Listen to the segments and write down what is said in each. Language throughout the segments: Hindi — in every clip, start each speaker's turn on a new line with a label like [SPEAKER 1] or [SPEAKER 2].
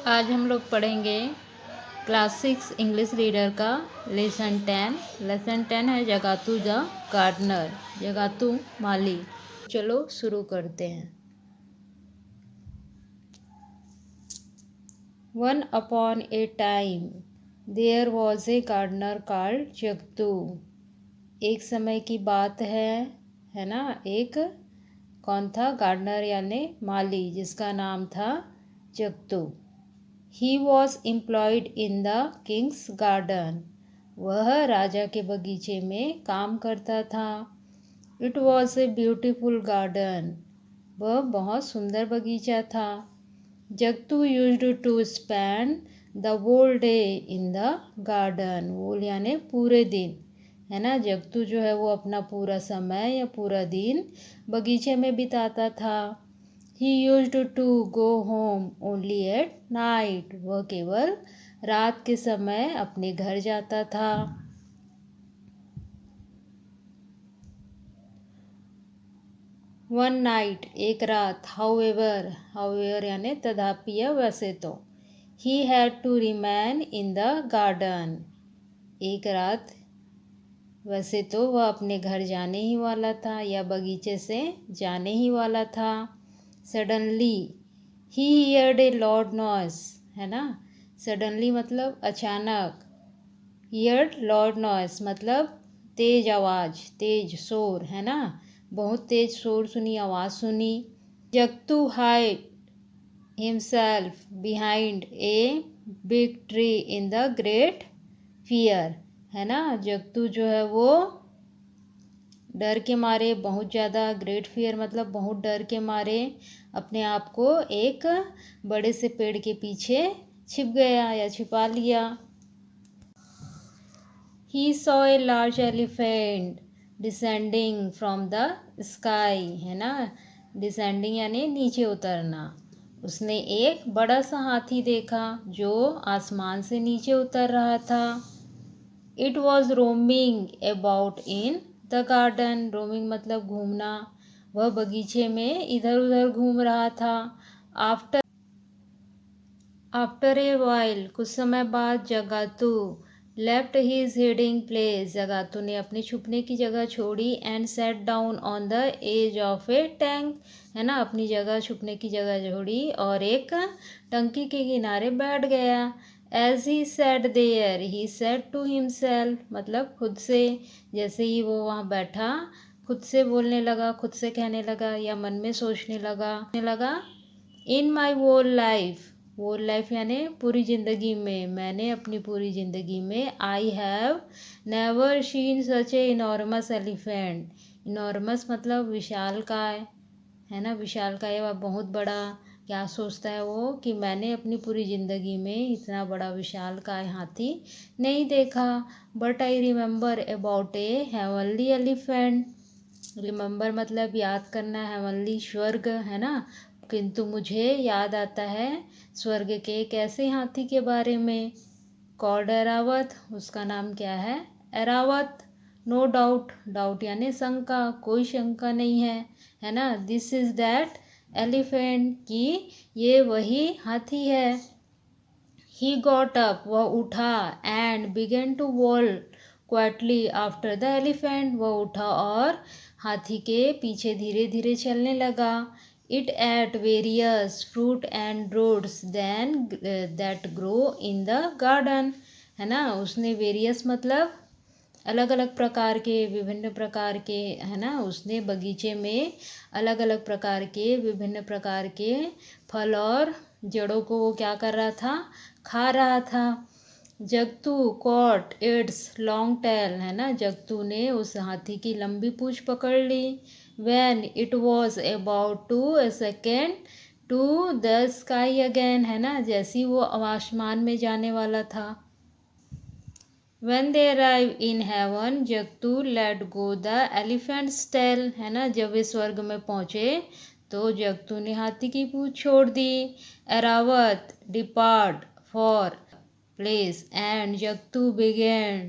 [SPEAKER 1] आज हम लोग पढ़ेंगे क्लास 6 इंग्लिश रीडर का लेसन 10 है जगातू द गार्डनर, जगातू माली। चलो शुरू करते हैं। Once upon a time there was a gardener called Jagtu. एक समय की बात है ना। एक कौन था? गार्डनर यानी माली, जिसका नाम था Jugto. He was employed in the king's garden. वह राजा के बगीचे में काम करता था। It was a beautiful garden. वह बहुत सुंदर बगीचा था। Jugto used to spend the whole day in the garden. whole यानी पूरे दिन, है ना। जगतू जो है वो अपना पूरा समय या पूरा दिन बगीचे में बिताता था। He used to go home only at night. वह केवल रात के समय अपने घर जाता था। One night एक रात, however यानी तथापि या वैसे तो, he had to remain in the garden. एक रात वैसे तो वह अपने घर जाने ही वाला था या बगीचे से जाने ही वाला था। सडनली ही हियर्ड ए लॉर्ड नॉइस, है ना। सडनली मतलब अचानक, हियर्ड लॉर्ड नॉइस मतलब तेज आवाज़, तेज शोर, है ना। बहुत तेज शोर सुनी, आवाज़ सुनी। Jagtu hide himself behind a big tree in the great fear, है ना। जगतू जो है वो डर के मारे, बहुत ज़्यादा, ग्रेट फियर मतलब बहुत डर के मारे अपने आप को एक बड़े से पेड़ के पीछे छिप गया या छिपा लिया। He saw a large elephant descending from the sky, है ना। डिसेंडिंग यानी नीचे उतरना। उसने एक बड़ा सा हाथी देखा जो आसमान से नीचे उतर रहा था। It was roaming about in the garden. roaming मतलब घूमना। वह बगीचे में इधर उधर घूम रहा था। आफ्टर ए वाइल कुछ समय बाद Jagatu left his hiding place. Jagatu ने अपनी छुपने की जगह छोड़ी and sat down on the edge of a tank, है ना। अपनी जगह, छुपने की जगह छोड़ी और एक टंकी के किनारे बैठ गया। As he sat there he said to himself मतलब खुद से। जैसे ही वो वहाँ बैठा खुद से बोलने लगा, खुद से कहने लगा या मन में सोचने लगा in my whole life. Whole life यानी पूरी ज़िंदगी में, मैंने अपनी पूरी ज़िंदगी में, I have never seen such a enormous elephant. Enormous मतलब विशालकाय, है ना। विशालकाय वह बहुत बड़ा। क्या सोचता है वो कि मैंने अपनी पूरी ज़िंदगी में इतना बड़ा विशालकाय हाथी नहीं देखा। But I remember about A heavenly elephant. Remember मतलब याद करना, हेवनली स्वर्ग, है ना। किंतु मुझे याद आता है स्वर्ग के एक ऐसे हाथी के बारे में, कॉल्ड एरावत। उसका नाम क्या है? एरावत। नो डाउट, डाउट यानी शंका, कोई शंका नहीं है ना। दिस इज दैट एलिफेंट कि ये वही हाथी है। ही गॉट अप वह उठा and began to walk quietly after the elephant. वह उठा और हाथी के पीछे धीरे धीरे चलने लगा। It ate various fruit and roots then that grow in the garden, है ना। उसने वेरियस मतलब अलग अलग प्रकार के, विभिन्न प्रकार के, है ना। उसने बगीचे में अलग अलग प्रकार के, विभिन्न प्रकार के फल और जड़ों को वो क्या कर रहा था? खा रहा था। Jugto cot it's long tail, है ना। जगतू ने उस हाथी की लंबी पूंछ पकड़ ली। When it was about to second to the sky again, है ना। जैसी वो आसमान में जाने वाला था। When they arrive in heaven, Jugto let go the elephant's tail, है ना। जब वे स्वर्ग में पहुँचे तो जगतू ने हाथी की पूंछ छोड़ दी। Airavat depart for place and Jagtu began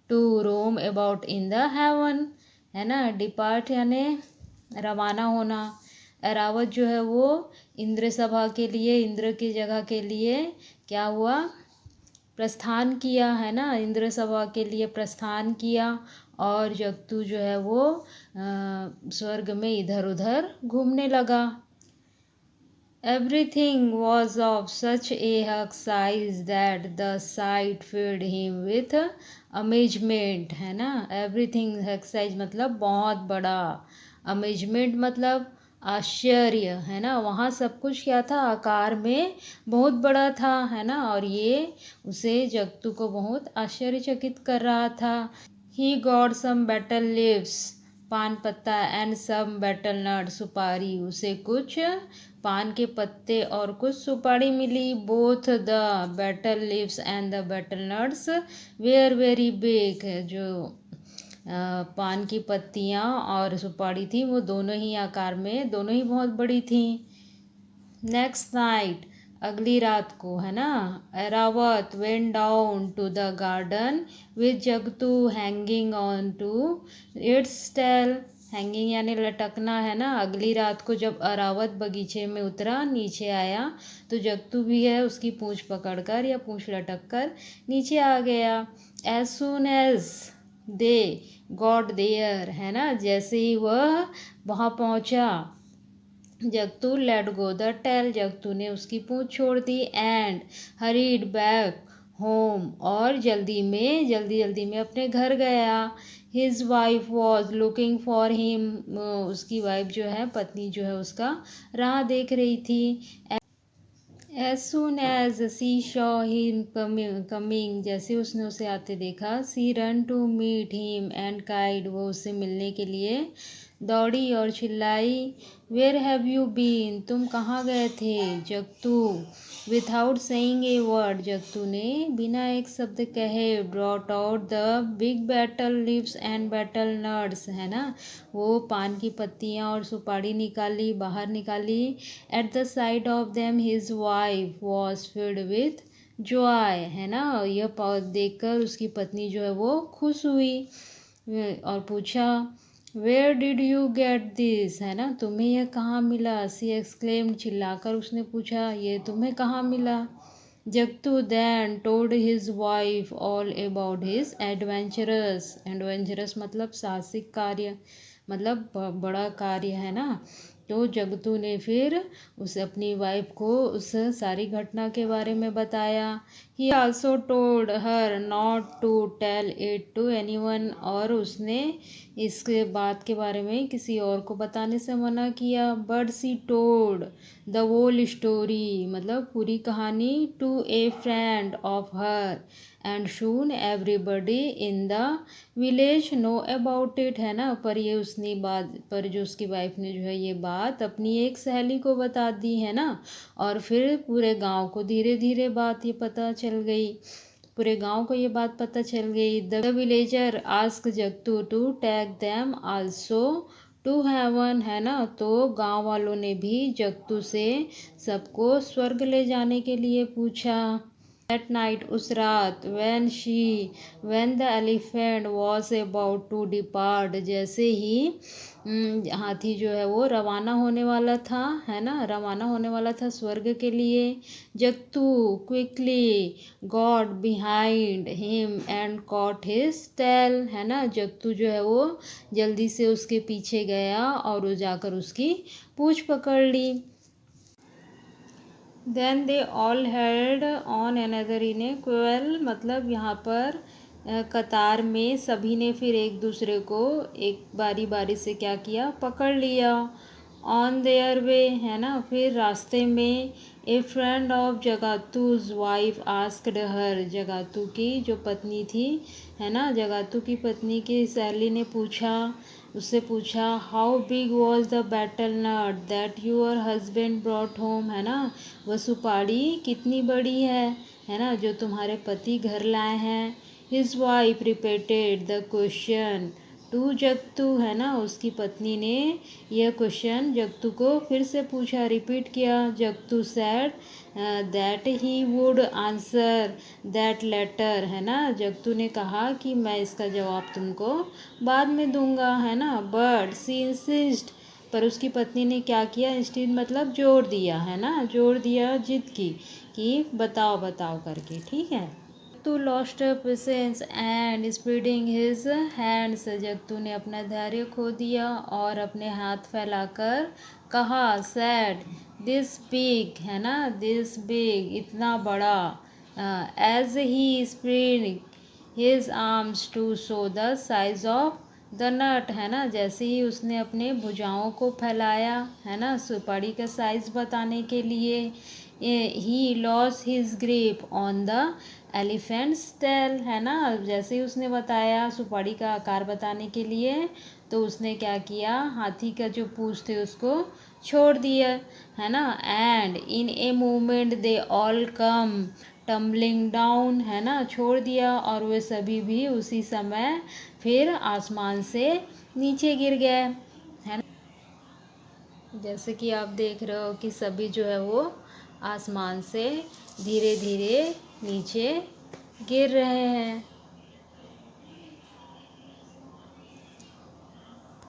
[SPEAKER 1] to roam about in the heaven, है ना। डिपार्ट यानी रवाना होना, एरावत जो है वो इंद्र सभा के लिए, इंद्र की जगह के लिए क्या हुआ, प्रस्थान किया, है ना, इंद्र सभा के लिए प्रस्थान किया। और जगतू जो है वो स्वर्ग में इधर उधर घूमने लगा। Everything was of such a size that the sight filled him with amazement, है ना। Everything size मतलब बहुत बड़ा, amazement मतलब आश्चर्य, है ना। वहाँ सब कुछ क्या था, आकार में बहुत बड़ा था, है ना। और ये उसे जगतू को बहुत आश्चर्यचकित कर रहा था। He got some betel leaves, पान पत्ता, एंड सम बेटल नट, सुपारी, उसे कुछ पान के पत्ते और कुछ सुपारी मिली। Both the betel leaves and the betel nuts were very big, जो पान की पत्तियाँ और सुपारी थी वो दोनों ही आकार में, दोनों ही बहुत बड़ी थी। नेक्स्ट नाइट, अगली रात को, है ना, Airavat went down to the garden with Jagtu hanging on to its tail. Hanging यानी लटकना, है ना। अगली रात को जब एरावत बगीचे में उतरा, नीचे आया, तो जगतू भी है उसकी पूंछ पकड़कर या पूंछ लटक कर नीचे आ गया। As soon as they got there, है ना, जैसे ही वह वहाँ पहुँचा, Jagatu let go the tail, Jagatu ने उसकी पूंछ छोड़ दी। एंड हरीड बैक होम, और जल्दी जल्दी में अपने घर गया। His wife was looking for him, उसकी वाइफ जो है, पत्नी जो है उसका राह देख रही थी। As soon as she saw him coming, जैसे उसने उसे आते देखा, she ran to meet him and cried, वो उससे मिलने के लिए दौड़ी और चिल्लाई। वेयर हैव यू बीन, तुम कहाँ गए थे। Jagatu without saying a word, Jagatu ने बिना एक शब्द कहे brought out the big betel leaves and betel nuts, है ना, वो पान की पत्तियाँ और सुपारी निकाली, बाहर निकाली। At the side of them his wife was filled with Joy, है ना। यह देखकर उसकी पत्नी जो है वो खुश हुई और पूछा, where did you get this, है ना, तुम्हें यह कहाँ मिला। सी एक्सक्लेम्ड, चिल्लाकर उसने पूछा, ये तुम्हें कहाँ मिला। Jagtu then told his wife all about his adventures, adventures मतलब साहसिक कार्य, मतलब बड़ा कार्य, है ना। तो जगतू ने फिर उस अपनी वाइफ को उस सारी घटना के बारे में बताया। He also told her not to tell it to anyone, और उसने इसके बात के बारे में किसी और को बताने से मना किया। But she told the whole story, मतलब पूरी कहानी, to a friend of her, and soon everybody in the village know about it, है ना। पर ये उसने बात, पर जो उसकी वाइफ ने जो है ये बात अपनी एक सहेली को बता दी, है ना। और फिर पूरे गांव को धीरे धीरे बात ये पता चल गई, पूरे गांव को ये बात पता चल गई। The villager ask Jagtu to take them also to heaven, है ना। तो गांव वालों ने भी जगतू से सबको स्वर्ग ले जाने के लिए पूछा। That night, उस रात, when the elephant was about to depart, जैसे ही हाथी जो है वो रवाना होने वाला था, है ना, रवाना होने वाला था स्वर्ग के लिए, Jagtu quickly got behind him and caught his tail, है ना। जगतू जो है वो जल्दी से उसके पीछे गया और वो जाकर उसकी पूंछ पकड़ ली। Then they all held on another in a क्वेल, मतलब यहाँ पर कतार में सभी ने फिर एक दूसरे को एक बारी बारी से क्या किया, पकड़ लिया। ऑन देयर वे, है ना, फिर रास्ते में a friend of Jagtu's wife asked her, Jagtu की जो पत्नी थी, है ना, जगातू की पत्नी की सहेली ने पूछा, उससे पूछा, how big was the betel nut that your husband brought home, है ना, वह सुपारी कितनी बड़ी है ना, जो तुम्हारे पति घर लाए हैं। His wife repeated the question to Jagtu, है ना, उसकी पत्नी ने यह क्वेश्चन जगतू को फिर से पूछा, रिपीट किया। Jagtu said that he would answer that later, है ना, जगतू ने कहा कि मैं इसका जवाब तुमको बाद में दूंगा, है ना। बट सी इंसिस्ट पर उसकी पत्नी ने क्या किया, इंस्टेड मतलब जोर दिया, है ना, जोर दिया, जिद की कि बताओ बताओ करके, ठीक है। Jagtu lost patience and spreading his hands, Jagtu ने अपना धैर्य खो दिया और अपने हाथ फैलाकर कहा, सैड दिस बिग, है ना, दिस बिग, इतना बड़ा, as he spread his arms to show the size of the nut, है ना, जैसे ही उसने अपने भुजाओं को फैलाया, है ना, सुपारी का साइज बताने के लिए, he lost his grip on the elephant's tail, है ना, जैसे ही उसने बताया सुपारी का आकार बताने के लिए, तो उसने क्या किया, हाथी का जो पूंछ थे उसको छोड़ दिया, है ना, and in a moment they all come tumbling down, है ना, छोड़ दिया और वे सभी भी उसी समय फिर आसमान से नीचे गिर गए, है ना, जैसे कि आप देख रहे हो कि सभी जो है वो आसमान से धीरे धीरे नीचे गिर रहे हैं।